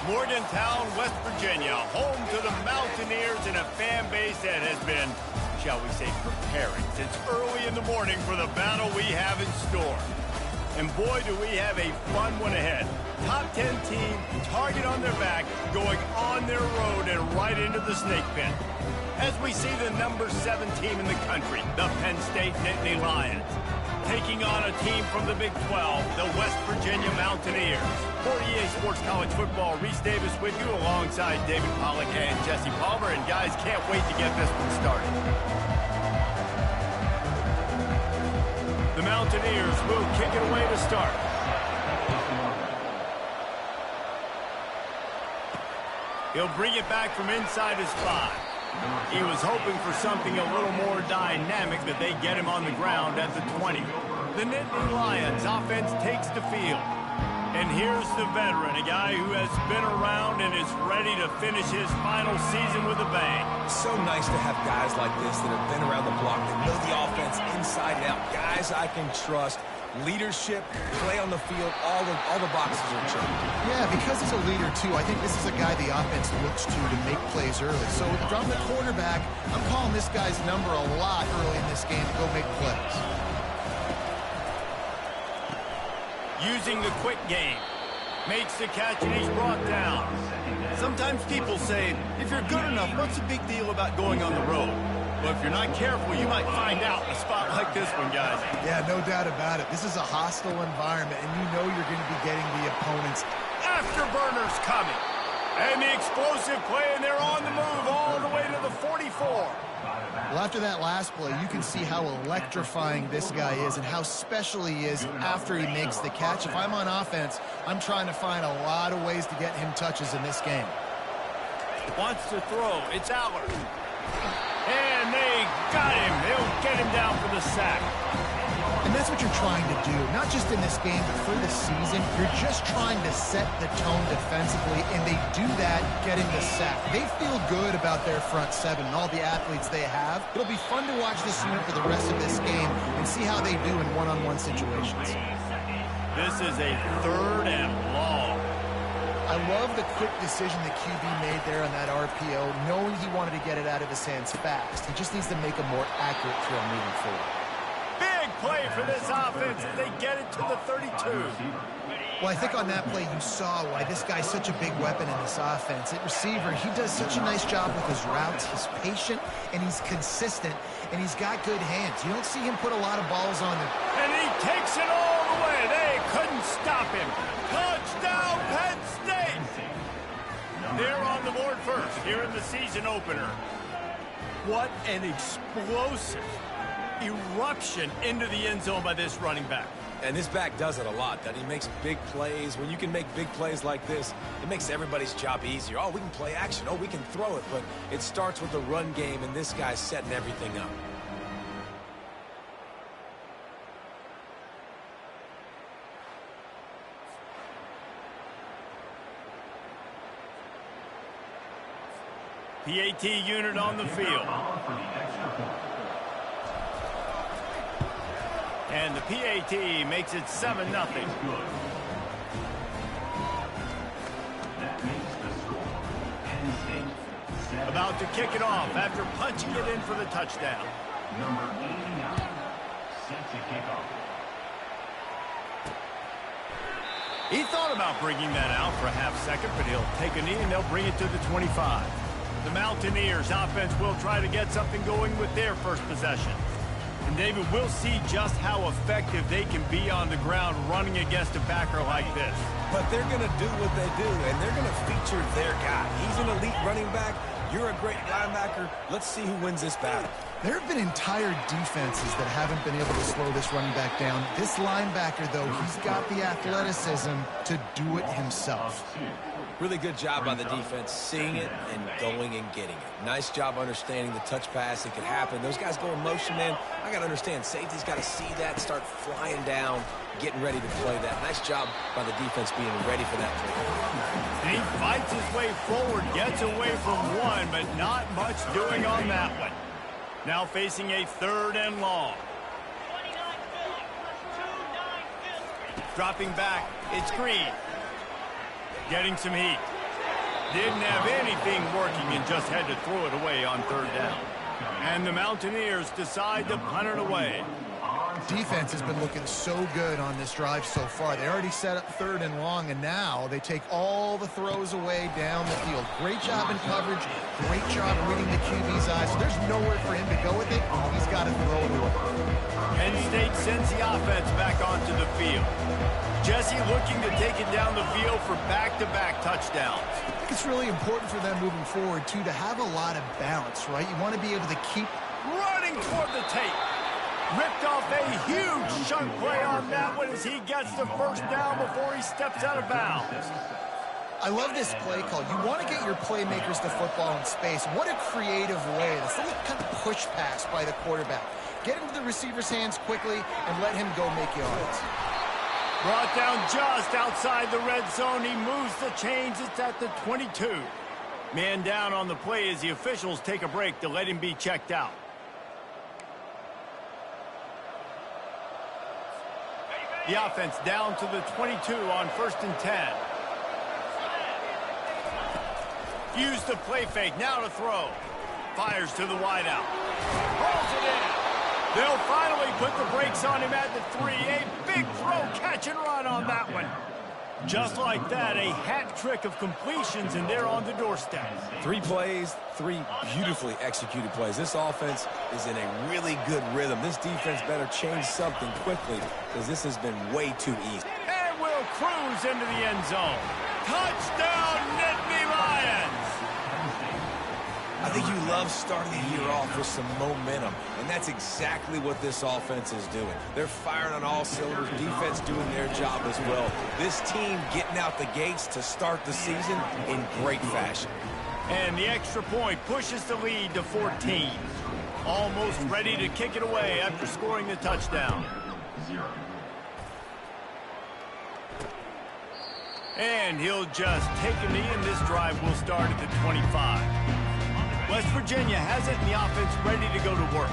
Morgantown, West Virginia, home to the Mountaineers and a fan base that has been, shall we say, preparing since early in the morning for the battle we have in store. And boy, do we have a fun one ahead. Top 10 team, target on their back, going on their road and right into the snake pit. As we see the number 7 team in the country, the Penn State Nittany Lions, taking on a team from the Big 12, the West Virginia Mountaineers. For EA Sports College Football, Reese Davis with you alongside David Pollack and Jesse Palmer. And guys, can't wait to get this one started. The Mountaineers will kick it away to start. He'll bring it back from inside his 5. He was hoping for something a little more dynamic, that they get him on the ground at the 20. The Nittany Lions offense takes the field. And here's the veteran, a guy who has been around and is ready to finish his final season with a bang. It's so nice to have guys like this that have been around the block, that know the offense inside and out. Guys I can trust. Leadership, play on the field, all the boxes are checked. Yeah, because he's a leader, too, I think this is a guy the offense looks to make plays early. So if I'm the quarterback, I'm calling this guy's number a lot early in this game to go make plays. Using the quick game. Makes the catch and he's brought down. Sometimes people say, if you're good enough, what's the big deal about going on the road? But if you're not careful, you might find out in a spot like this one, guys. Yeah, no doubt about it. This is a hostile environment, and you know you're going to be getting the opponent's afterburners coming. And the explosive play, and they're on the move all the way to the 44. Well, after that last play, you can see how electrifying this guy is and how special he is after he makes the catch. If I'm on offense, I'm trying to find a lot of ways to get him touches in this game. Wants to throw. It's Allard. And they got him. They'll get him down for the sack. And that's what you're trying to do, not just in this game, but for the season. You're just trying to set the tone defensively, and they do that getting the sack. They feel good about their front 7 and all the athletes they have. It'll be fun to watch this unit for the rest of this game and see how they do in one-on-one situations. This is a 3rd and long. I love the quick decision the QB made there on that RPO, knowing he wanted to get it out of his hands fast. He just needs to make a more accurate throw moving forward. Big play for this offense as they get it to the 32. Well, I think on that play you saw why this guy's such a big weapon in this offense. At receiver, he does such a nice job with his routes. He's patient, and he's consistent, and he's got good hands. You don't see him put a lot of balls on him. And he takes it all the way. They couldn't stop him. Touchdown, Penn State! They're on the board first here in the season opener. What an explosive eruption into the end zone by this running back. And this back does it a lot, that he makes big plays. When you can make big plays like this, it makes everybody's job easier. Oh, we can play action. Oh, we can throw it. But it starts with the run game, and this guy's setting everything up. PAT unit on the field. And the PAT makes it 7-0. about to kick it off after punching it in for the touchdown. Number 89, set to kick off. He thought about bringing that out for a half second, but he'll take a knee and they'll bring it to the 25. The Mountaineers offense will try to get something going with their first possession. And David, we'll see just how effective they can be on the ground running against a backer like this. But they're going to do what they do, and they're going to feature their guy. He's an elite running back. You're a great linebacker. Let's see who wins this battle. There have been entire defenses that haven't been able to slow this running back down. This linebacker, though, he's got the athleticism to do it himself. Really good job by the defense, seeing it and going and getting it. Nice job understanding the touch pass. It could happen. Those guys go in motion, man. I got to understand, safety's got to see that, start flying down, getting ready to play that. Nice job by the defense being ready for that play. And he fights his way forward, gets away from one, but not much doing on that one. Now facing a 3rd and long. Dropping back, it's Green. Getting some heat. Didn't have anything working and just had to throw it away on 3rd down. And the Mountaineers decide to punt it away. Defense has been looking so good on this drive so far. They already set up 3rd and long, and now they take all the throws away down the field. Great job in coverage. Great job reading the QB's eyes. So there's nowhere for him to go with it. He's got to throw it away. Penn State sends the offense back onto the field. Jesse looking to take it down the field for back-to-back touchdowns. I think it's really important for them moving forward, too, to have a lot of balance, right? You want to be able to keep running toward the tape. Ripped off a huge chunk play on that one as he gets the 1st down before he steps out of bounds. I love this play call. You want to get your playmakers to football in space. What a creative way. This little kind of push pass by the quarterback. Get into the receiver's hands quickly and let him go make yards. Brought down just outside the red zone. He moves the chains. It's at the 22. Man down on the play as the officials take a break to let him be checked out. The offense down to the 22 on 1st and 10. Use the play fake. Now to throw. Fires to the wideout. Rolls it in. They'll finally put the brakes on him at the 3. A big throw, catch and run on that one. Just like that, a hat trick of completions, and they're on the doorstep. 3 plays, 3 beautifully executed plays. This offense is in a really good rhythm. This defense better change something quickly because this has been way too easy. And will cruise into the end zone. Touchdown, Nittany Lions! I think you love starting the year off with some momentum, and that's exactly what this offense is doing. They're firing on all cylinders, defense doing their job as well. This team getting out the gates to start the season in great fashion. And the extra point pushes the lead to 14. Almost ready to kick it away after scoring the touchdown. And he'll just take a knee, and this drive will start at the 25. West Virginia has it, and the offense ready to go to work.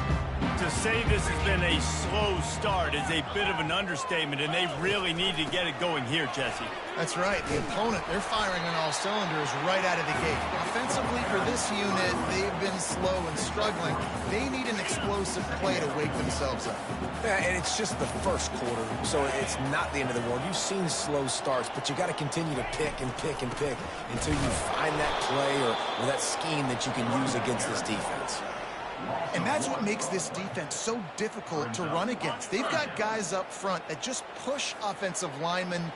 To say this has been a slow start is a bit of an understatement, and they really need to get it going here, Jesse. That's right. The opponent, they're firing on all cylinders right out of the gate. Offensively for this unit, they've been slow and struggling. They need an explosive play to wake themselves up. Yeah, and it's just the first quarter, so it's not the end of the world. You've seen slow starts, but you got to continue to pick and pick and pick until you find that play or that scheme that you can use against this defense. And that's what makes this defense so difficult to run against. They've got guys up front that just push offensive linemen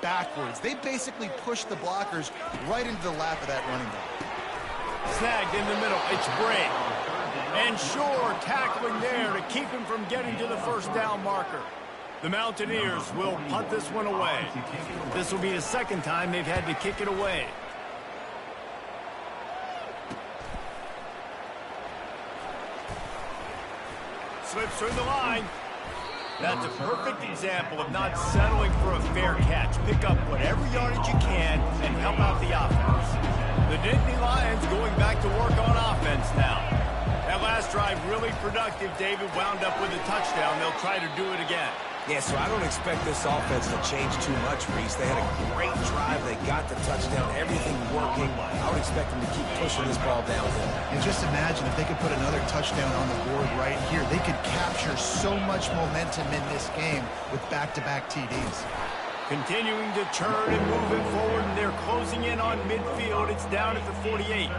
backwards. They basically push the blockers right into the lap of that running back. Snagged in the middle. It's Bray. And Shore tackling there to keep him from getting to the 1st down marker. The Mountaineers will punt this one away. This will be the 2nd time they've had to kick it away. Slips through the line. That's a perfect example of not settling for a fair catch. Pick up whatever yardage you can and help out the offense. The Nittany Lions going back to work on offense now. That last drive really productive. David wound up with a touchdown. They'll try to do it again. Yeah, so I don't expect this offense to change too much, Reese. They had a great drive. They got the touchdown, everything working. I would expect them to keep pushing this ball downhill. And just imagine if they could put another touchdown on the board right here. They could capture so much momentum in this game with back-to-back TDs. Continuing to turn and move it forward, and they're closing in on midfield. It's down at the 48.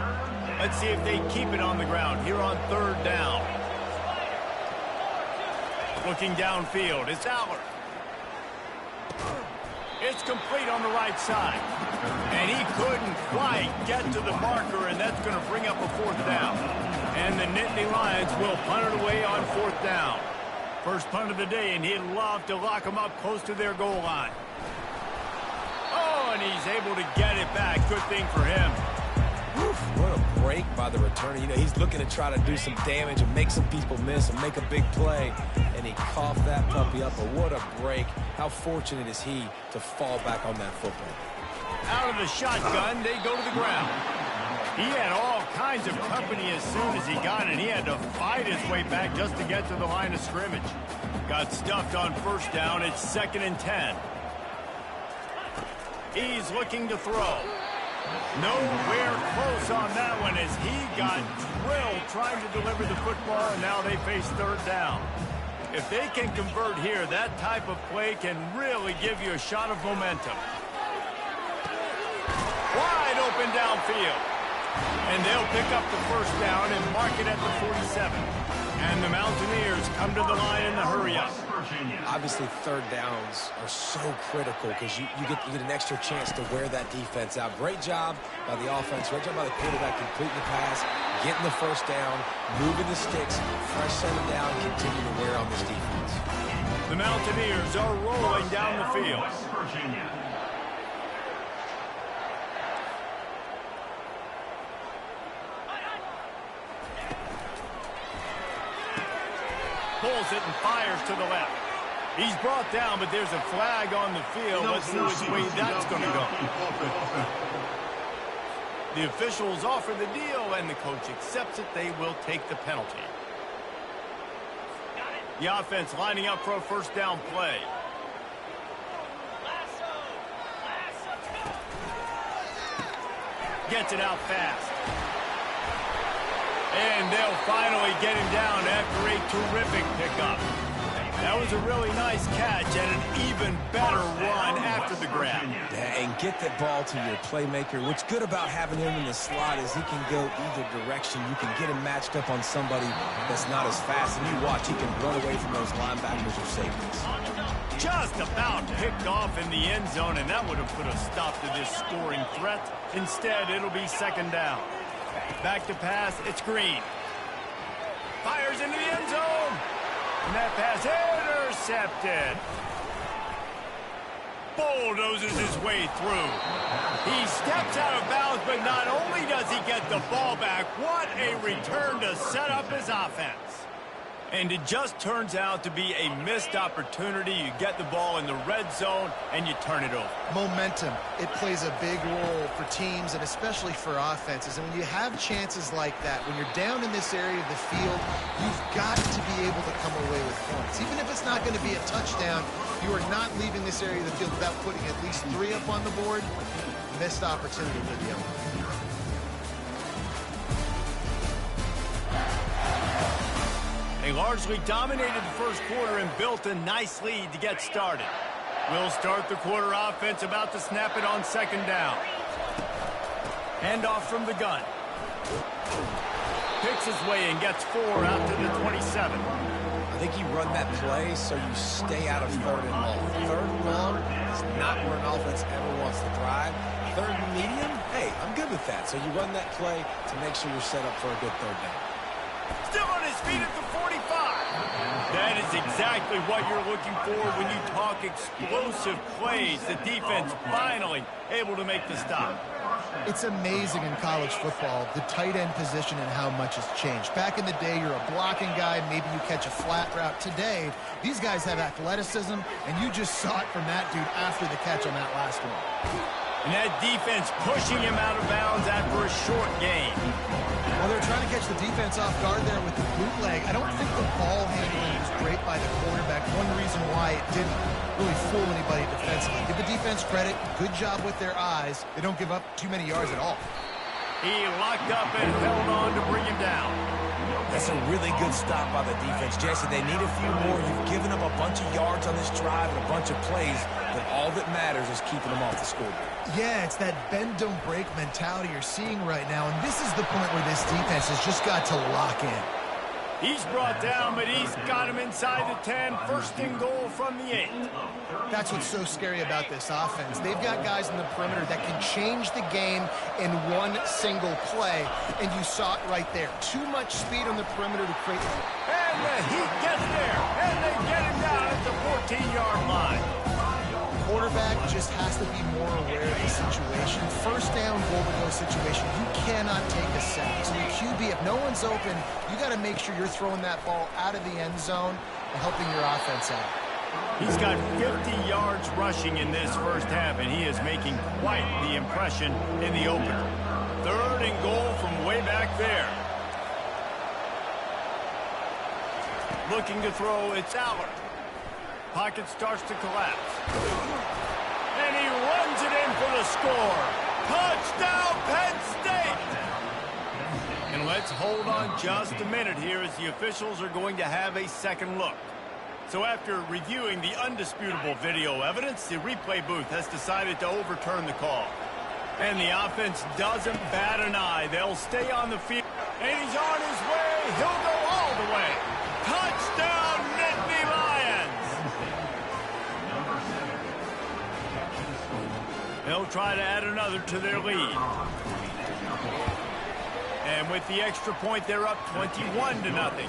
Let's see if they keep it on the ground here on 3rd down. Looking downfield, it's Aller. It's complete on the right side. And he couldn't quite get to the marker, and that's going to bring up a 4th down. And the Nittany Lions will punt it away on 4th down. First punt of the day, and he'd love to lock them up close to their goal line. Oh, and he's able to get it back. Good thing for him. What a break by the returner. You know, he's looking to try to do some damage and make some people miss and make a big play. And he coughed that puppy up, but what a break. How fortunate is he to fall back on that football. Out of the shotgun, they go to the ground. He had all kinds of company as soon as he got it. He had to fight his way back just to get to the line of scrimmage. Got stuffed on 1st down. It's 2nd and 10. He's looking to throw. Nowhere close on that one as he got drilled trying to deliver the football, and now they face 3rd down. If they can convert here, that type of play can really give you a shot of momentum. Wide open downfield. And they'll pick up the 1st down and mark it at the 47. And the Mountaineers come to the line in the hurry-up. Obviously, 3rd downs are so critical because you get an extra chance to wear that defense out. Great job by the offense. Great job by the quarterback completing the pass, getting the 1st down, moving the sticks, fresh set it down, continue to wear on this defense. The Mountaineers are rolling down the field. Pulls it and fires to the left. He's brought down, but there's a flag on the field. Let's see which way that's going to go. The officials offer the deal, and the coach accepts it. They will take the penalty. The offense lining up for a 1st down play. Gets it out fast. And they'll finally get him down after a terrific pickup. That was a really nice catch and an even better run after the grab. Yeah, and get that ball to your playmaker. What's good about having him in the slot is he can go either direction. You can get him matched up on somebody that's not as fast. And you watch, he can run away from those linebackers or safeties. Just about picked off in the end zone, and that would have put a stop to this scoring threat. Instead, it'll be 2nd down. Back to pass, it's Green. Fires into the end zone. And that pass intercepted. Bulldozes his way through. He steps out of bounds, but not only does he get the ball back, what a return to set up his offense. And it just turns out to be a missed opportunity. You get the ball in the red zone, and you turn it over. Momentum, it plays a big role for teams and especially for offenses. And when you have chances like that, when you're down in this area of the field, you've got to be able to come away with points. Even if it's not going to be a touchdown, you are not leaving this area of the field without putting at least 3 up on the board. Missed opportunity for the other. They largely dominated the 1st quarter and built a nice lead to get started. We'll start the quarter offense, about to snap it on 2nd down. Handoff from the gun. Picks his way and gets 4 out to the 27. I think you run that play so you stay out of 3rd and long. 3rd and long is not where an offense ever wants to drive. 3rd and medium, hey, I'm good with that. So you run that play to make sure you're set up for a good 3rd down. Still on his feet at the 45. That is exactly what you're looking for when you talk explosive plays. The defense finally able to make the stop. It's amazing in college football, the tight end position and how much has changed. Back in the day, you're a blocking guy, maybe you catch a flat route. Today, these guys have athleticism, and you just saw it from that dude after the catch on that last one. And that defense pushing him out of bounds after a short gain. Well, they're trying to catch the defense off guard there with the bootleg. I don't think the ball handling was great by the quarterback. One reason why it didn't really fool anybody defensively. Give the defense credit. Good job with their eyes. They don't give up too many yards at all. He locked up and held on to bring him down. That's a really good stop by the defense, Jesse. They need a few more. You've given them a bunch of yards on this drive and a bunch of plays, but all that matters is keeping them off the scoreboard. Yeah, it's that bend, don't break mentality you're seeing right now, and this is the point where this defense has just got to lock in. He's brought down, but he's got him inside the 10. First and goal from the 8. That's what's so scary about this offense. They've got guys in the perimeter that can change the game in one single play, and you saw it right there. Too much speed on the perimeter to create. And the Heat gets there, and they get him down at the 14-yard line. Quarterback just has to be more aware of the situation. First down, goal-to-go situation. You cannot take a sack. So the QB, if no one's open, you got to make sure you're throwing that ball out of the end zone and helping your offense out. He's got 50 yards rushing in this first half, and he is making quite the impression in the opener. Third and goal from way back there. Looking to throw, it's Aller. Pocket starts to collapse. And he runs it in for the score. Touchdown, Penn State! And let's hold on just a minute here as the officials are going to have a second look. So after reviewing the undisputable video evidence, the replay booth has decided to overturn the call. And the offense doesn't bat an eye. They'll stay on the field. And he's on his way. He'll go all the way. Touchdown, Nittany Lions! They'll try to add another to their lead. And with the extra point, they're up 21-0.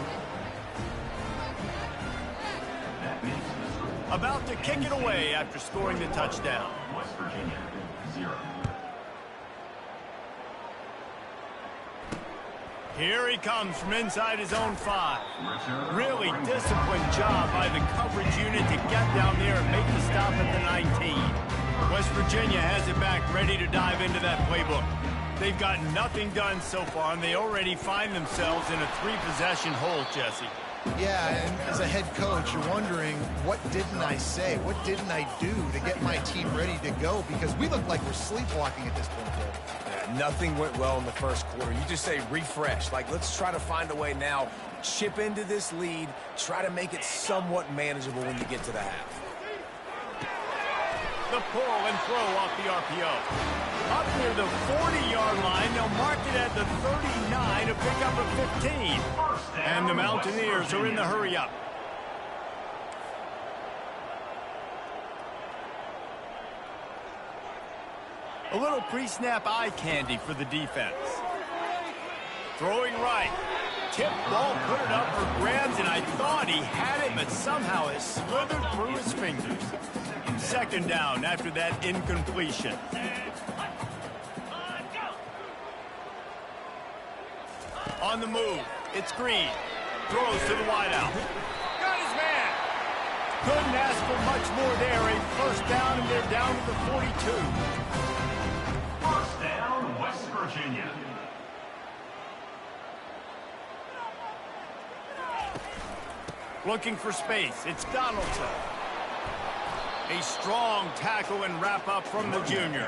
About to kick it away after scoring the touchdown. West Virginia, 0. Here he comes from inside his own 5. Really disciplined job by the coverage unit to get down there and make the stop at the 19. West Virginia has it back, ready to dive into that playbook. They've got nothing done so far, and they already find themselves in a 3-possession hole, Jesse. Yeah, and as a head coach, you're wondering, what didn't I say? What didn't I do to get my team ready to go? Because we look like we're sleepwalking at this point, Cole. Nothing went well in the first quarter. You just say refresh. Like, let's try to find a way now. Chip into this lead. Try to make it somewhat manageable when you get to the half. The pull and throw off the RPO. Up near the 40-yard line, they'll mark it at the 39 to pick up a 15. And the Mountaineers are in the hurry-up. A little pre-snap eye candy for the defense. Throwing right. Tip ball, put it up for grabs, and I thought he had it, but somehow it slithered through his fingers. Second down after that incompletion. On the move, it's Green. Throws to the wideout. Got his man. Couldn't ask for much more there. A first down, and they're down to the 42. First down, West Virginia. Looking for space. It's Donaldson. A strong tackle and wrap up from the junior.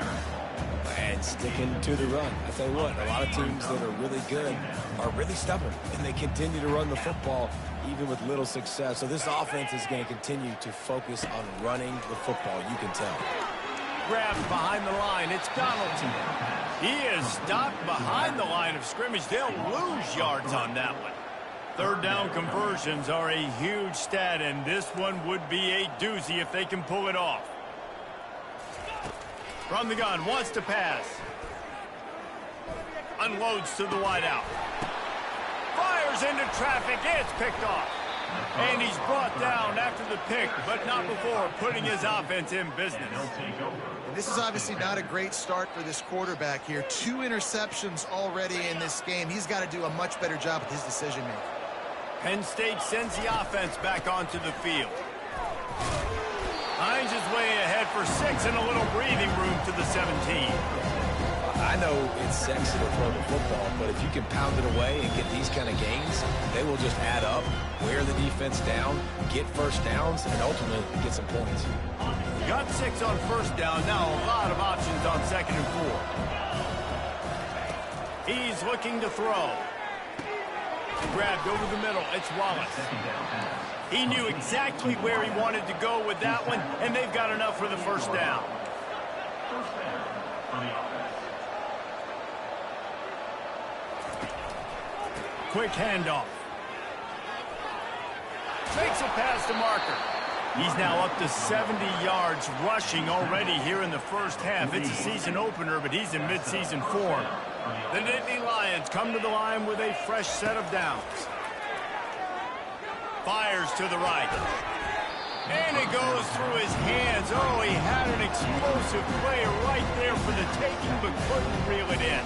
And sticking to the run. I tell you what, a lot of teams that are really good are really stubborn, and they continue to run the football even with little success. So this offense is going to continue to focus on running the football, you can tell. Grabbed behind the line. It's Donaldson. He is stopped behind the line of scrimmage. They'll lose yards on that one. Third down conversions are a huge stat, and this one would be a doozy if they can pull it off. From the gun, wants to pass. Unloads to the wideout. Fires into traffic. It's picked off. And he's brought down after the pick, but not before putting his offense in business. And this is obviously not a great start for this quarterback here. 2 interceptions already in this game. He's got to do a much better job with his decision-making. Penn State sends the offense back onto the field. Finds his way ahead for 6 and a little breathing room to the 17. I know it's sexy to throw the football, but if you can pound it away and get these kind of gains, they will just add up, wear the defense down, get first downs, and ultimately get some points. Got 6 on first down. Now a lot of options on 2nd and 4. He's looking to throw. Grabbed over the middle. It's Wallace. He knew exactly where he wanted to go with that one, and they've got enough for the first down. Quick handoff. Makes it past the marker. He's now up to 70 yards rushing already here in the first half. It's a season opener, but he's in midseason form. The Nittany Lions come to the line with a fresh set of downs. Fires to the right. And it goes through his hands. Oh, he had an explosive play right there for the taking, but couldn't reel it in.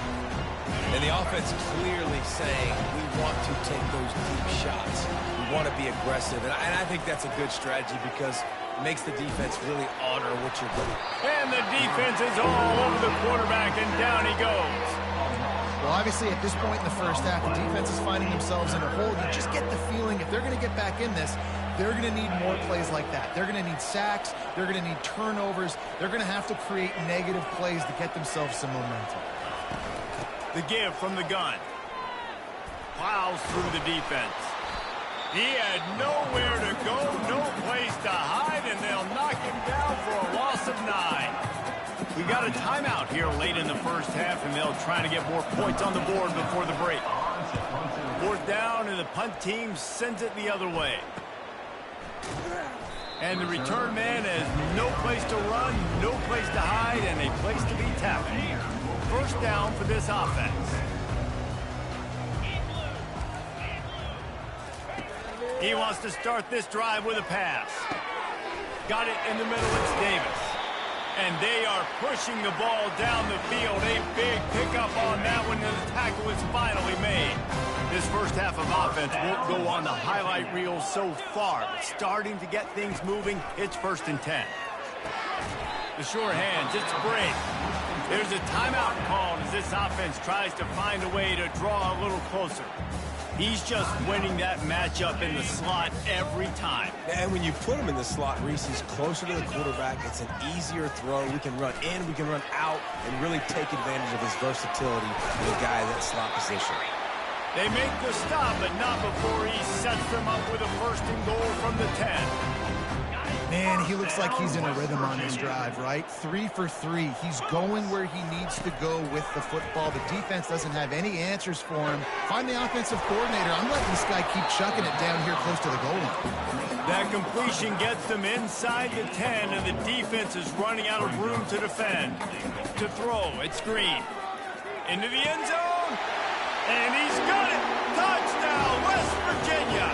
And the offense clearly saying, we want to take those deep shots. We want to be aggressive. And I think that's a good strategy because it makes the defense really honor what you're doing. And the defense is all over the quarterback, and down he goes. Well, obviously, at this point in the first half, the defense is finding themselves in a hole. You just get the feeling if they're going to get back in this, they're going to need more plays like that. They're going to need sacks. They're going to need turnovers. They're going to have to create negative plays to get themselves some momentum. The give from the gun. Plows through the defense. He had nowhere to go, no place to hide, and they'll knock him down for a loss of 9. We got a timeout here late in the first half, and they'll try to get more points on the board before the break. 4th down, and the punt team sends it the other way. And the return man has no place to run, no place to hide, and a place to be tackled. First down for this offense. He wants to start this drive with a pass. Got it in the middle, it's Davis. And they are pushing the ball down the field. A big pickup on that one, and the tackle is finally made. This first half of offense won't go on the highlight reel so far, but starting to get things moving. It's 1st and 10. The sure hands, it's Brady. There's a timeout called as this offense tries to find a way to draw a little closer. He's just winning that matchup in the slot every time. And when you put him in the slot, Reese, he's closer to the quarterback. It's an easier throw. We can run in, we can run out, and really take advantage of his versatility as a guy in that slot position. They make the stop, but not before he sets them up with a 1st and goal from the 10. Man, he looks like he's in a rhythm on this drive, right? 3 for 3. He's going where he needs to go with the football. The defense doesn't have any answers for him. Find the offensive coordinator. I'm letting this guy keep chucking it down here close to the goal line. That completion gets them inside the 10, and the defense is running out of room to defend. To throw, it's Green. Into the end zone, and he's got it. Touchdown, West Virginia.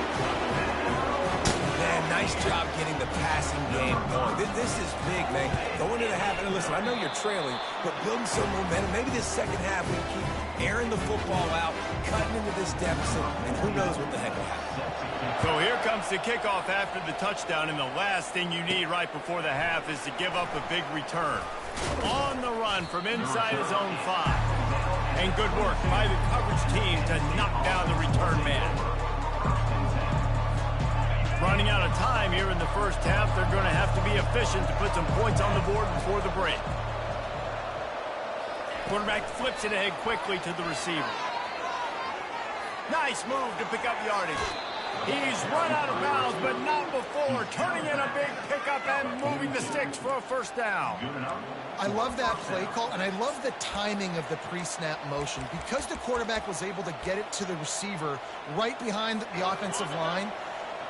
Man, nice job getting the passing game going. This is big, man. Going into the half, and listen, I know you're trailing, but building some momentum. Maybe this second half we keep airing the football out, cutting into this deficit, and who knows what the heck will happen. So here comes the kickoff after the touchdown, and the last thing you need right before the half is to give up a big return. On the run from inside his own 5. And good work by the coverage team to knock down the return man. Running out of time here in the first half. They're going to have to be efficient to put some points on the board before the break. Quarterback flips it ahead quickly to the receiver. Nice move to pick up yardage. He's run out of bounds, but not before. Turning in a big pickup and moving the sticks for a first down. I love that play call, and I love the timing of the pre-snap motion. Because the quarterback was able to get it to the receiver right behind the offensive line,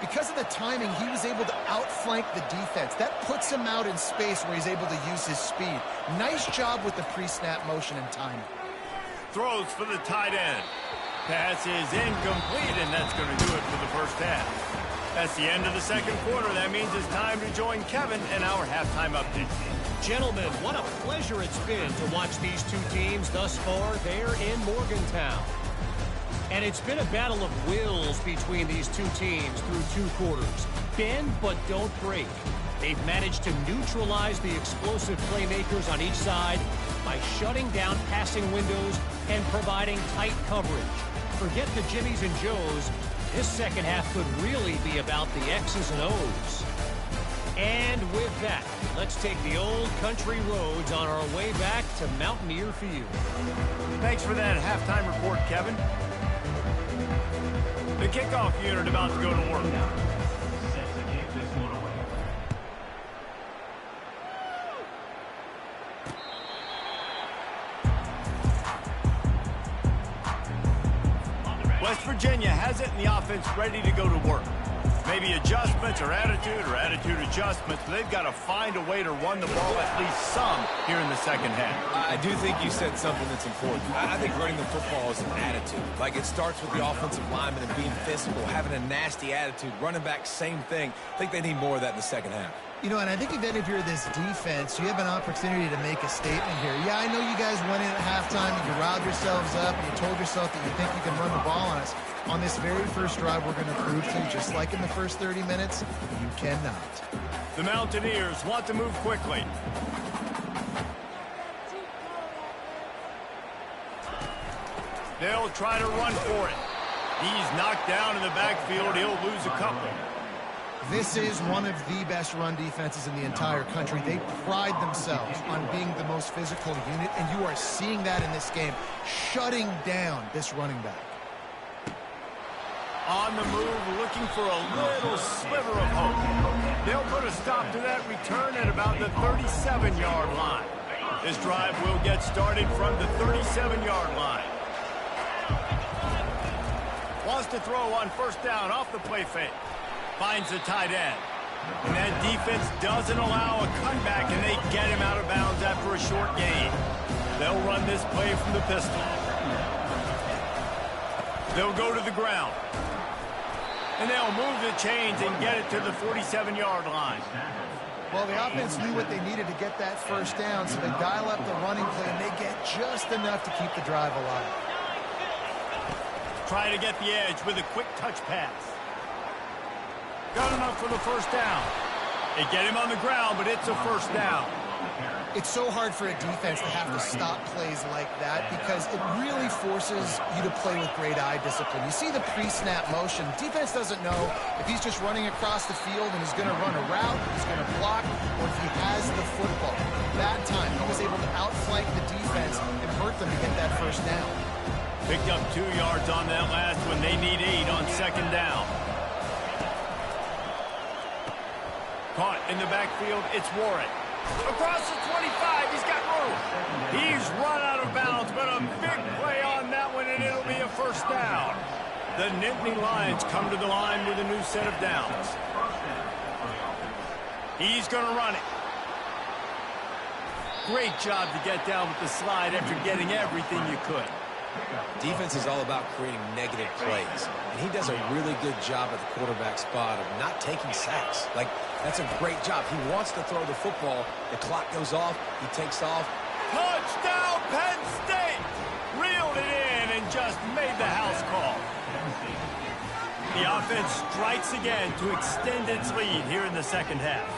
because of the timing, he was able to outflank the defense. That puts him out in space where he's able to use his speed. Nice job with the pre-snap motion and timing. Throws for the tight end. Pass is incomplete, and that's going to do it for the first half. That's the end of the second quarter. That means it's time to join Kevin in our halftime update. Gentlemen, what a pleasure it's been to watch these two teams thus far there in Morgantown. And it's been a battle of wills between these two teams through 2 quarters. Bend but don't break. They've managed to neutralize the explosive playmakers on each side by shutting down passing windows and providing tight coverage. Forget the Jimmies and Joes. This second half could really be about the X's and O's. And with that, let's take the old country roads on our way back to Mountaineer Field. Thanks for that halftime report, Kevin. The kickoff unit about to go to work. Set to kick this one away. West Virginia has it in the offense ready to go to work. Maybe adjustments or attitude adjustments, but they've got to find a way to run the ball at least some here in the second half. I do think you said something that's important. I think running the football is an attitude. Like, it starts with the offensive lineman and being physical, having a nasty attitude. Running back, same thing. I think they need more of that in the second half. You know, and I think even if you're this defense, you have an opportunity to make a statement here. Yeah, I know you guys went in at halftime and you riled yourselves up and you told yourself that you think you can run the ball on us. On this very first drive, we're going to prove to you, just like in the first 30 minutes, you cannot. The Mountaineers want to move quickly. They'll try to run for it. He's knocked down in the backfield. He'll lose a couple. This is one of the best run defenses in the entire country. They pride themselves on being the most physical unit, and you are seeing that in this game, shutting down this running back. On the move, looking for a little sliver of hope. They'll put a stop to that return at about the 37-yard line. This drive will get started from the 37-yard line. Wants to throw on first down off the play fake. Finds the tight end. And that defense doesn't allow a cutback, and they get him out of bounds after a short gain. They'll run this play from the pistol. They'll go to the ground. And they'll move the chains and get it to the 47-yard line. Well, the offense knew what they needed to get that first down, so they dial up the running play, and they get just enough to keep the drive alive. Try to get the edge with a quick touch pass. Got enough for the first down. They get him on the ground, but it's a first down. It's so hard for a defense to have to stop plays like that because it really forces you to play with great eye discipline. You see the pre-snap motion. Defense doesn't know if he's just running across the field and he's going to run a route, he's going to block, or if he has the football. That time, he was able to outflank the defense and hurt them to get that first down. Picked up 2 yards on that last one. They need 8 on second down. Caught in the backfield, it's Warren. Across the 25, he's got room. He's run out of bounds, but a big play on that one, and it'll be a first down. The Nittany Lions come to the line with a new set of downs. He's going to run it. Great job to get down with the slide after getting everything you could. Defense is all about creating negative plays, and he does a really good job at the quarterback spot of not taking sacks. Like, that's a great job. He wants to throw the football. The clock goes off. He takes off. Touchdown, Penn State! Reeled it in and just made the house call. The offense strikes again to extend its lead here in the second half.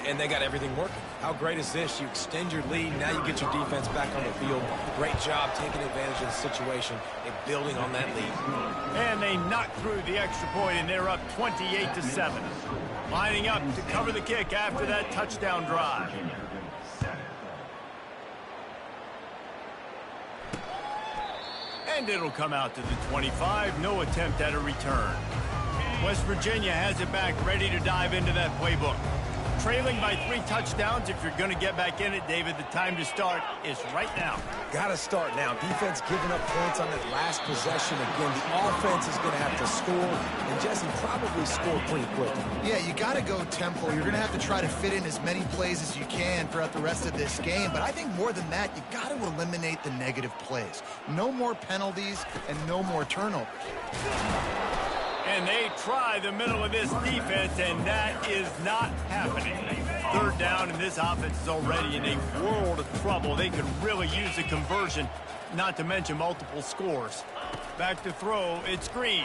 And they got everything working. How great is this? You extend your lead. Now you get your defense back on the field. Great job taking advantage of the situation and building on that lead. And they knock through the extra point, and they're up 28-7. Lining up to cover the kick after that touchdown drive. And it'll come out to the 25. No attempt at a return. West Virginia has it back, ready to dive into that playbook. Trailing by 3 touchdowns. If you're going to get back in it, David, the time to start is right now. Got to start now. Defense giving up points on that last possession. Again, the offense is going to have to score, and Jesse probably score pretty quickly. Yeah, you got to go tempo. You're going to have to try to fit in as many plays as you can throughout the rest of this game. But I think more than that, you got to eliminate the negative plays. No more penalties and no more turnovers. And they try the middle of this defense, and that is not happening. Third down, and this offense is already in a world of trouble. They could really use a conversion, not to mention multiple scores. Back to throw, it's Green.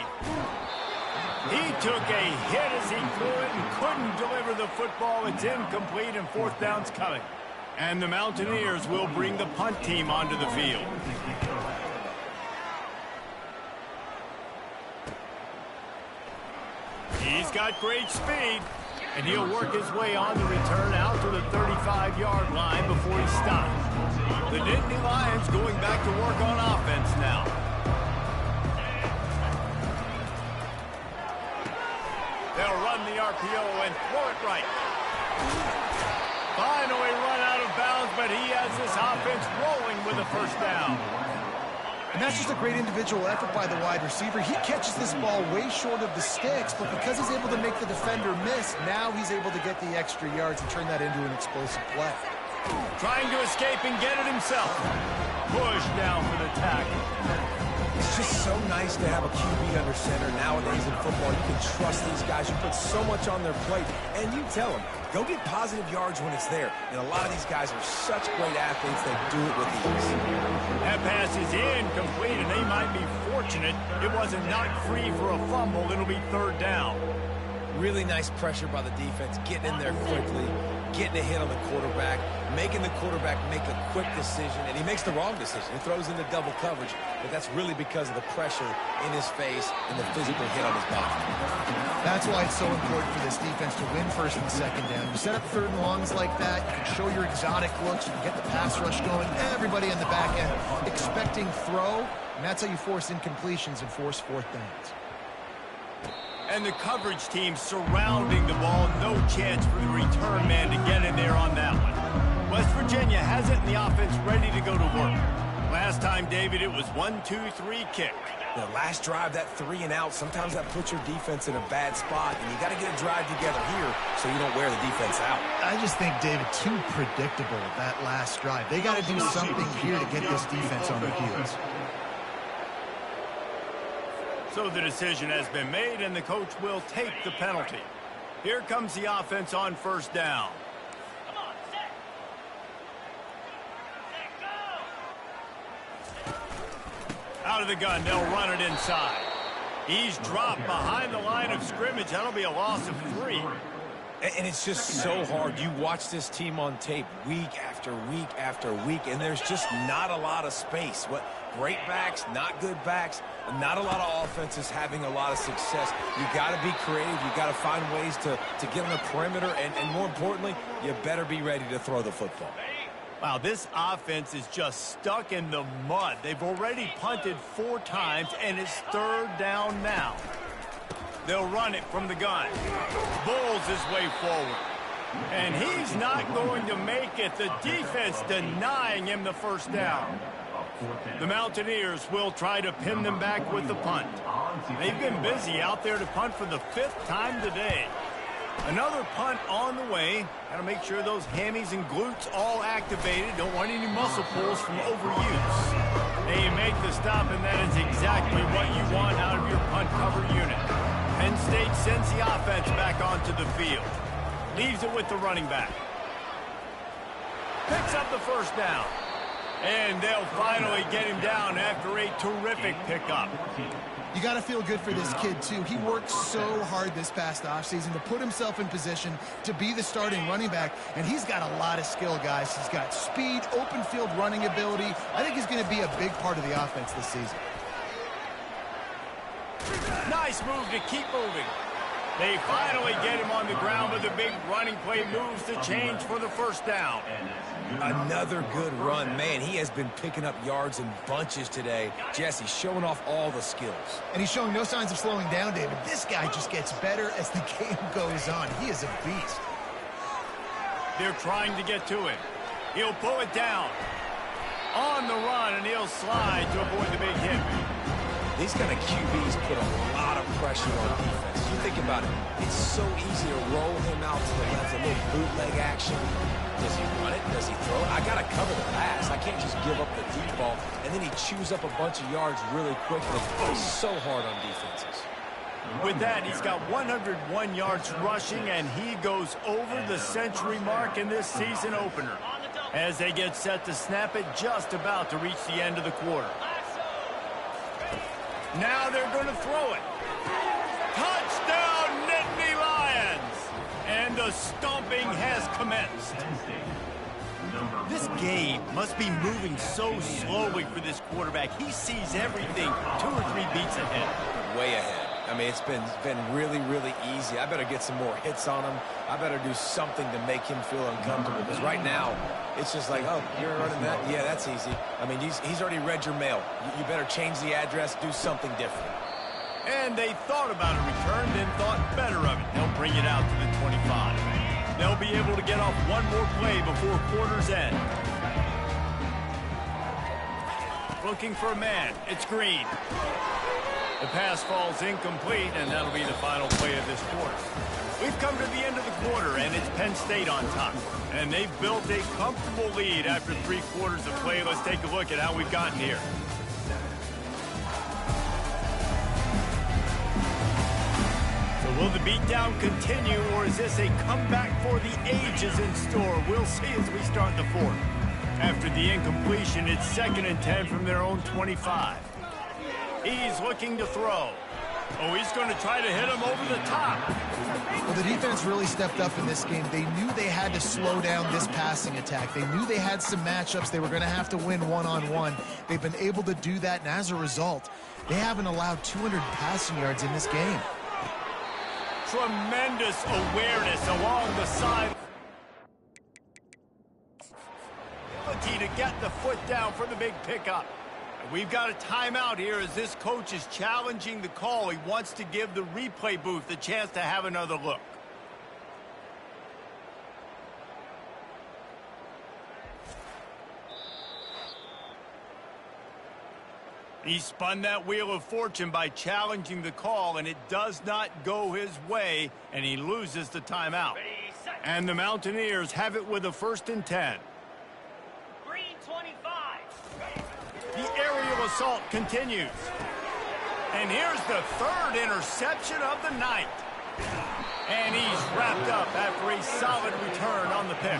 He took a hit as he threw it and couldn't deliver the football. It's incomplete and fourth down's coming. And the Mountaineers will bring the punt team onto the field. He's got great speed, and he'll work his way on the return out to the 35-yard line before he stops. The Nittany Lions going back to work on offense now. They'll run the RPO and throw it right. Finally run out of bounds, but he has this offense rolling with a first down. And that's just a great individual effort by the wide receiver. He catches this ball way short of the sticks, but because he's able to make the defender miss, now he's able to get the extra yards and turn that into an explosive play. Trying to escape and get it himself. Push down for the tackle. It's just so nice to have a QB under center nowadays in football. You can trust these guys. You put so much on their plate, and you tell them, go get positive yards when it's there. And a lot of these guys are such great athletes, they do it with ease. That pass is incomplete, and they might be fortunate it wasn't knocked free for a fumble. It'll be third down. Really nice pressure by the defense, getting in there quickly, getting a hit on the quarterback, making the quarterback make a quick decision, and he makes the wrong decision. He throws into double coverage, but that's really because of the pressure in his face and the physical hit on his body. That's why it's so important for this defense to win first and second down. You set up third and longs like that, you can show your exotic looks, you can get the pass rush going, everybody on the back end expecting throw, and that's how you force incompletions and force fourth downs. And the coverage team surrounding the ball. No chance for the return man to get in there on that one. West Virginia has it in the offense ready to go to work. Last time, David, it was 1-2-3 kick. The last drive, that 3 and out, sometimes that puts your defense in a bad spot, and you got to get a drive together here so you don't wear the defense out. I just think, David, too predictable, that last drive. They got to do something here to get this defense on their heels. So the decision has been made, and the coach will take the penalty. Here comes the offense on first down. Out of the gun, they'll run it inside. He's dropped behind the line of scrimmage. That'll be a loss of 3. And it's just so hard. You watch this team on tape week after week after week, and there's just not a lot of space. Great backs, not good backs, not a lot of offenses having a lot of success. You got to be creative. You got to find ways to get on the perimeter, and more importantly, you better be ready to throw the football. Wow, this offense is just stuck in the mud. They've already punted 4 times, and it's third down now. They'll run it from the gun. Bulls his way forward. And he's not going to make it. The defense denying him the first down. The Mountaineers will try to pin them back with the punt. They've been busy out there to punt for the 5th time today. Another punt on the way. Got to make sure those hammies and glutes all activated. Don't want any muscle pulls from overuse. They make the stop, and that is exactly what you want out of your punt cover unit. Penn State sends the offense back onto the field. Leaves it with the running back. Picks up the first down. And they'll finally get him down after a terrific pickup. You got to feel good for this kid, too. He worked so hard this past offseason to put himself in position to be the starting running back, and he's got a lot of skill, guys. He's got speed, open field running ability. I think he's going to be a big part of the offense this season. Nice move to keep moving. They finally get him on the ground, but the big running play moves the change for the first down. Another good run. Man, he has been picking up yards in bunches today. Jesse showing off all the skills. And he's showing no signs of slowing down, David. This guy just gets better as the game goes on. He is a beast. They're trying to get to him. He'll pull it down. On the run, and he'll slide to avoid the big hit. These kind of QBs put a lot of pressure on defense. You think about it, it's so easy to roll him out to the left, a little bootleg action. Does he run it? Does he throw it? I got to cover the pass. I can't just give up the deep ball. And then he chews up a bunch of yards really quickly. It's so hard on defenses. With that, he's got 101 yards rushing, and he goes over the century mark in this season opener. As they get set to snap it, just about to reach the end of the quarter. Now they're going to throw it. Touchdown, Nittany Lions! And the stomping has commenced. This game must be moving so slowly for this quarterback. He sees everything 2 or 3 beats ahead. Way ahead. I mean, it's been really, really easy. I better get some more hits on him. I better do something to make him feel uncomfortable. Because right now, it's just like, oh, you're running that? Yeah, that's easy. I mean, he's already read your mail. You better change the address, do something different. And they thought about a return, then thought better of it. They'll bring it out to the 25. They'll be able to get off one more play before quarter's end. Looking for a man. It's Green. The pass falls incomplete, and that'll be the final play of this quarter. We've come to the end of the quarter, and it's Penn State on top. And they've built a comfortable lead after 3 quarters of play. Let's take a look at how we've gotten here. So will the beatdown continue, or is this a comeback for the ages in store? We'll see as we start the 4th. After the incompletion, it's 2nd and 10 from their own 25. He's looking to throw. Oh, he's going to try to hit him over the top. Well, the defense really stepped up in this game. They knew they had to slow down this passing attack. They knew they had some matchups they were going to have to win one-on-one. They've been able to do that, and as a result, they haven't allowed 200 passing yards in this game. Tremendous awareness along the side. Ability to get the foot down for the big pickup. We've got a timeout here as this coach is challenging the call. He wants to give the replay booth a chance to have another look. He spun that wheel of fortune by challenging the call, and it does not go his way, and he loses the timeout. And the Mountaineers have it with a 1st and 10. The aerial assault continues. And here's the 3rd interception of the night. And he's wrapped up after a solid return on the pick.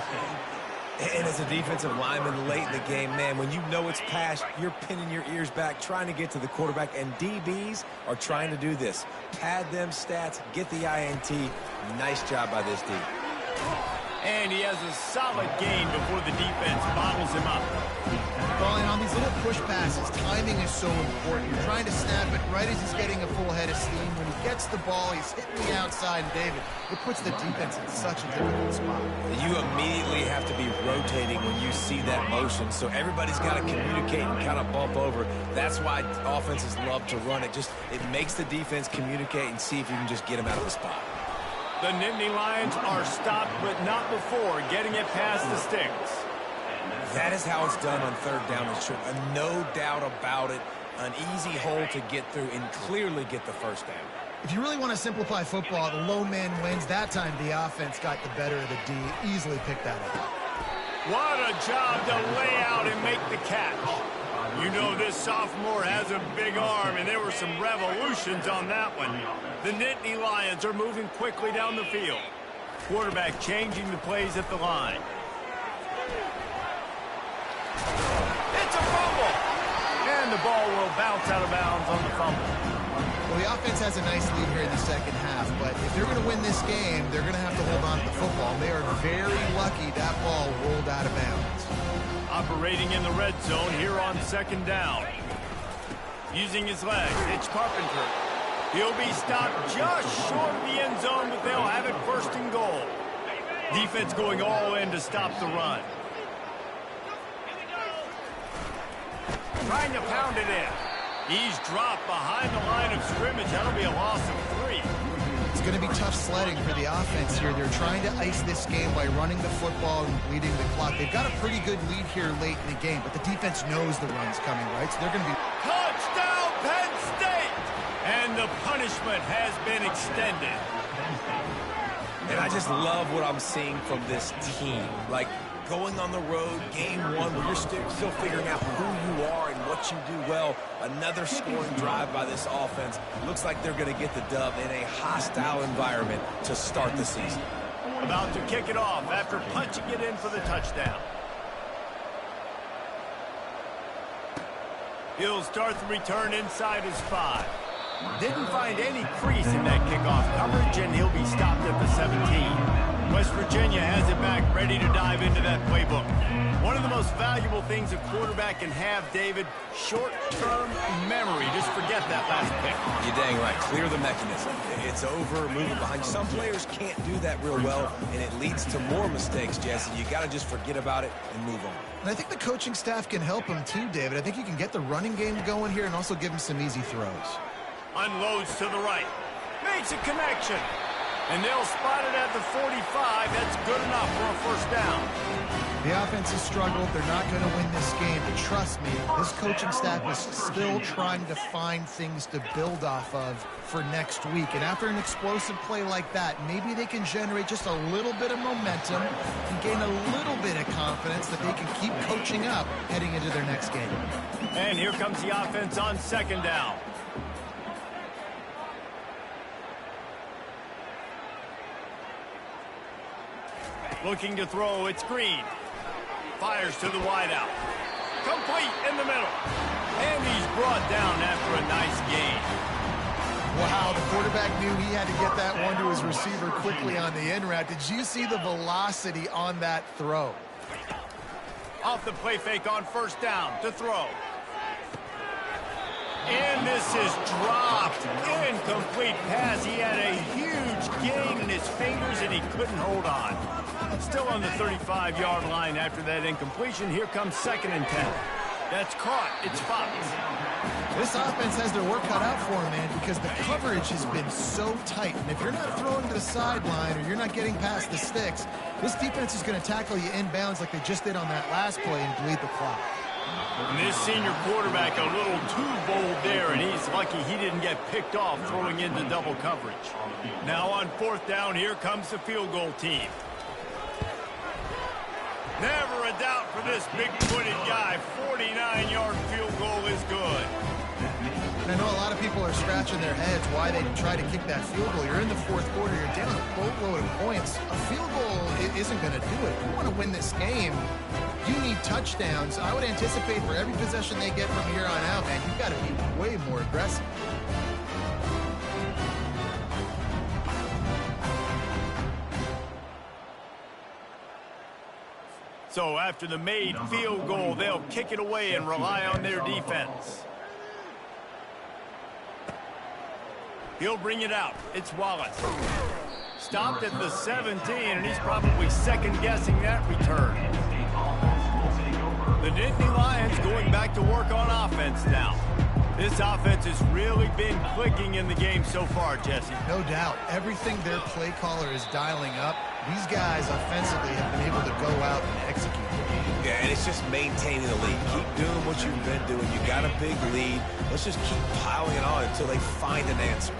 And as a defensive lineman late in the game, man, when you know it's past, you're pinning your ears back, trying to get to the quarterback, and DBs are trying to do this. Pad them stats, get the INT. Nice job by this D. And he has a solid gain before the defense bottles him up. Well, and on these little push passes, timing is so important. You're trying to snap it right as he's getting a full head of steam. When he gets the ball, he's hitting the outside, and David, it puts the defense in such a difficult spot. You immediately have to be rotating when you see that motion, so everybody's got to communicate and kind of bump over. That's why offenses love to run it. It makes the defense communicate and see if you can just get them out of the spot. The Nittany Lions are stopped, but not before getting it past the sticks. That is how it's done on 3rd down and short. No doubt about it. An easy hole to get through and clearly get the 1st down. If you really want to simplify football, the low man wins. That time the offense got the better of the D. Easily picked that up. What a job to lay out and make the catch. You know this sophomore has a big arm, and there were some revolutions on that one. The Nittany Lions are moving quickly down the field. Quarterback changing the plays at the line. It's a fumble! And the ball will bounce out of bounds on the fumble. Well, the offense has a nice lead here in the 2nd half, but if they're going to win this game, they're going to have to hold on to the football. They are very lucky that ball rolled out of bounds. Operating in the red zone here on 2nd down. Using his legs, it's Carpenter. He'll be stopped just short of the end zone, but they'll have it 1st and goal. Defense going all in to stop the run. Trying to pound it in. He's dropped behind the line of scrimmage. That'll be a loss of 3. It's going to be tough sledding for the offense here. They're trying to ice this game by running the football and bleeding the clock. They've got a pretty good lead here late in the game, but the defense knows the run's coming, right? So they're going to be... Touchdown, Penn State! And the punishment has been extended. And I just love what I'm seeing from this team. Like, going on the road, game 1, where you're still figuring out who you are and what you do well. Another scoring drive by this offense. Looks like they're going to get the dub in a hostile environment to start the season. About to kick it off after punching it in for the touchdown. He'll start the return inside his 5. Didn't find any crease in that kickoff coverage, and he'll be stopped at the 17. West Virginia has it back, ready to dive into that playbook. One of the most valuable things a quarterback can have, David, short-term memory. Just forget that last pick. You're dang right. Clear the mechanism. It's over, moving behind. Some players can't do that real well, and it leads to more mistakes, Jesse. You got to just forget about it and move on. And I think the coaching staff can help him too, David. I think you can get the running game going here and also give him some easy throws. Unloads to the right. Makes a connection. And they'll spot it at the 45. That's good enough for a first down. The offense has struggled. They're not going to win this game. But trust me, this coaching staff is still trying to find things to build off of for next week. And after an explosive play like that, maybe they can generate just a little bit of momentum and gain a little bit of confidence that they can keep coaching up heading into their next game. And here comes the offense on second down. Looking to throw, it's Green. Fires to the wideout. Complete in the middle. And he's brought down after a nice gain. Wow, the quarterback knew he had to get that one to his receiver quickly on the in route. Did you see the velocity on that throw? Off the play fake on first down to throw. And this is dropped. Incomplete pass. He had a huge gain in his fingers, and he couldn't hold on. Still on the 35-yard line after that incompletion. Here comes 2nd and 10. That's caught. It's Fox. This offense has their work cut out for them, man, because the coverage has been so tight. And if you're not throwing to the sideline or you're not getting past the sticks, this defense is going to tackle you inbounds like they just did on that last play and bleed the clock. And this senior quarterback a little too bold there, and he's lucky he didn't get picked off throwing into double coverage. Now on 4th down, here comes the field goal team. Never a doubt for this big-footed guy. 49-yard field goal is good. And I know a lot of people are scratching their heads why they try to kick that field goal. You're in the 4th quarter. You're down a boatload of points. A field goal isn't going to do it. If you want to win this game, you need touchdowns. I would anticipate for every possession they get from here on out, man, you've got to be way more aggressive. So after the made field goal, they'll kick it away and rely on their defense. He'll bring it out. It's Wallace. Stopped at the 17, and he's probably second-guessing that return. The Nittany Lions going back to work on offense now. This offense has really been clicking in the game so far, Jesse. No doubt. Everything their play caller is dialing up, these guys offensively have been able to go out and execute. Yeah, and it's just maintaining the lead. Keep doing what you've been doing. You got a big lead. Let's just keep piling it on until they find an answer.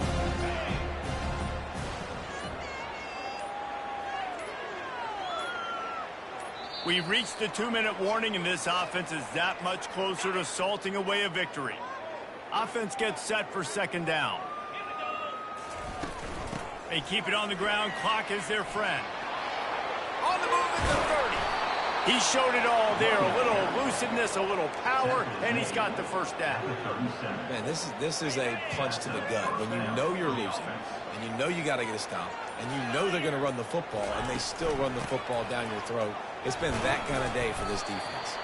We've reached the 2-minute warning, and this offense is that much closer to salting away a victory. Offense gets set for 2nd down. They keep it on the ground. Clock is their friend. On the move at the 30. He showed it all there. A little elusiveness, a little power, and he's got the first down. Man, this is a punch to the gut. When you know you're losing, and you know you got to get a stop, and you know they're going to run the football, and they still run the football down your throat. It's been that kind of day for this defense.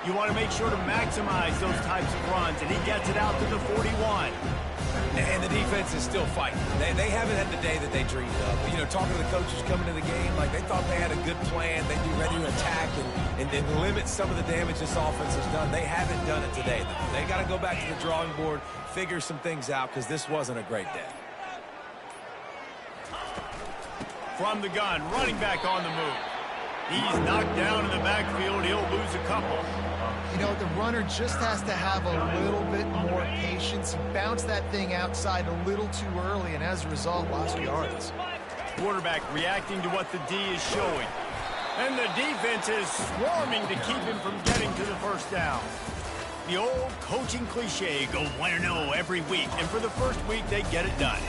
You want to make sure to maximize those types of runs, and he gets it out to the 41. And the defense is still fighting. They haven't had the day that they dreamed of. But, you know, talking to the coaches coming to the game, like they thought they had a good plan. They'd be ready to attack and limit some of the damage this offense has done. They haven't done it today, though. They got to go back to the drawing board, figure some things out, because this wasn't a great day. From the gun, running back on the move. He's knocked down in the backfield. He'll lose a couple. You know, the runner just has to have a little bit more patience. He bounced that thing outside a little too early, and as a result, lost yards. Quarterback reacting to what the D is showing. And the defense is swarming to keep him from getting to the first down. The old coaching cliche, go 1-0 every week. And for the first week, they get it done.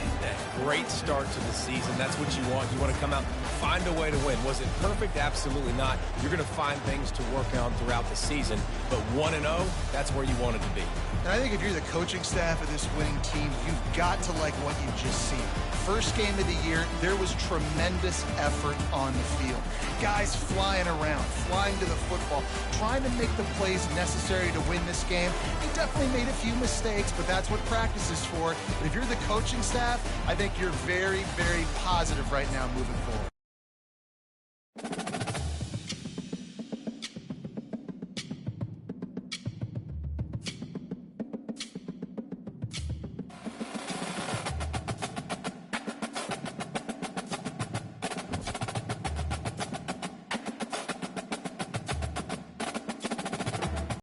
Great start to the season. That's what you want. You want to come out, find a way to win. Was it perfect? Absolutely not. You're going to find things to work on throughout the season. But 1-0, that's where you want it to be. And I think if you're the coaching staff of this winning team, you've got to like what you've just seen. First game of the year, there was tremendous effort on the field. Guys flying around, flying to the football, trying to make the plays necessary to win this game. They definitely made a few mistakes, but that's what practice is for. But if you're the coaching staff, I think you're very, very positive right now moving forward.